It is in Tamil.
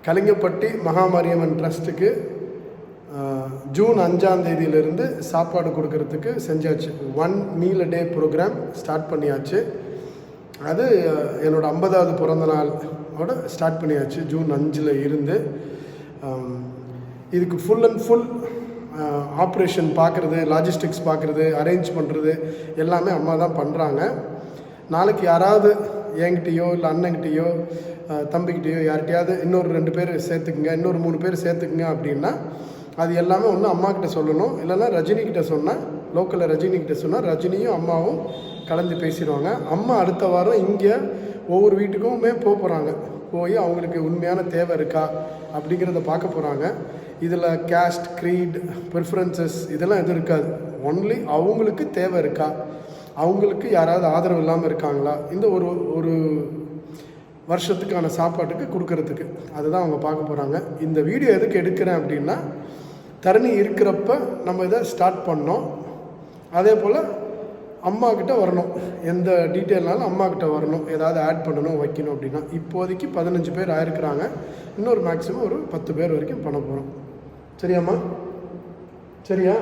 கலிங்கப்பட்டி மகாமாரியம்மன் ட்ரஸ்ட்டுக்கு ஜூன் 5ஆம் தேதியிலிருந்து சாப்பாடு கொடுக்கறதுக்கு செஞ்சாச்சு. 1 meal a day programme start பண்ணியாச்சு. அது என்னோடய 50வது பிறந்த நாளோட ஸ்டார்ட் பண்ணியாச்சு. ஜூன் 5ல் இருந்து இதுக்கு ஃபுல் அண்ட் ஃபுல் ஆப்ரேஷன் பார்க்குறது, லாஜிஸ்டிக்ஸ் பார்க்குறது, அரேஞ்ச் பண்ணுறது எல்லாமே அம்மா தான் பண்ணுறாங்க. நாளைக்கு யாராவது என்கிட்டயோ இல்லை அண்ணங்கிட்டேயோ தம்பிக்கிட்டேயோ யார்கிட்டையாவது இன்னொரு 2 பேர் சேர்த்துக்குங்க, இன்னொரு 3 பேர் சேர்த்துக்குங்க அப்படின்னா அது எல்லாமே ஒன்று அம்மாக்கிட்ட சொல்லணும். இல்லைன்னா ரஜினிக்கிட்ட சொன்னால், லோக்கலில் ரஜினிக்கிட்ட சொன்னால் ரஜினியும் அம்மாவும் கலந்து பேசிடுவாங்க. அம்மா அடுத்த வாரம் இங்கே ஒவ்வொரு வீட்டுக்குமே போகிறாங்க. போய் அவங்களுக்கு உண்மையான தேவை இருக்கா அப்படிங்கிறத பார்க்க போகிறாங்க. இதில் கேஸ்ட், க்ரீட், ப்ரிஃபரன்சஸ் இதெல்லாம் எதுவும் இருக்காது. ஒன்லி அவங்களுக்கு தேவை இருக்கா, அவங்களுக்கு யாராவது ஆதரவு இல்லாமல் இருக்காங்களா, இந்த ஒரு வருஷத்துக்கான சாப்பாட்டுக்கு கொடுக்கறதுக்கு அதுதான் அவங்க பார்க்க போகிறாங்க. இந்த வீடியோ எதுக்கு எடுக்கிறேன் அப்படின்னா, தரணி இருக்கிறப்ப நம்ம இதை ஸ்டார்ட் பண்ணோம். அதே போல் அம்மாக்கிட்ட வரணும், எந்த டீட்டெயில்னாலும் அம்மாக்கிட்ட வரணும். ஏதாவது ஆட் பண்ணணும், வைக்கணும் அப்படின்னா. இப்போதைக்கு 15 பேர் ஆயிருக்கிறாங்க. இன்னொரு மேக்ஸிமம் ஒரு 10 பேர் வரைக்கும் பண்ண போகிறோம். சரியாம்மா? சரியா?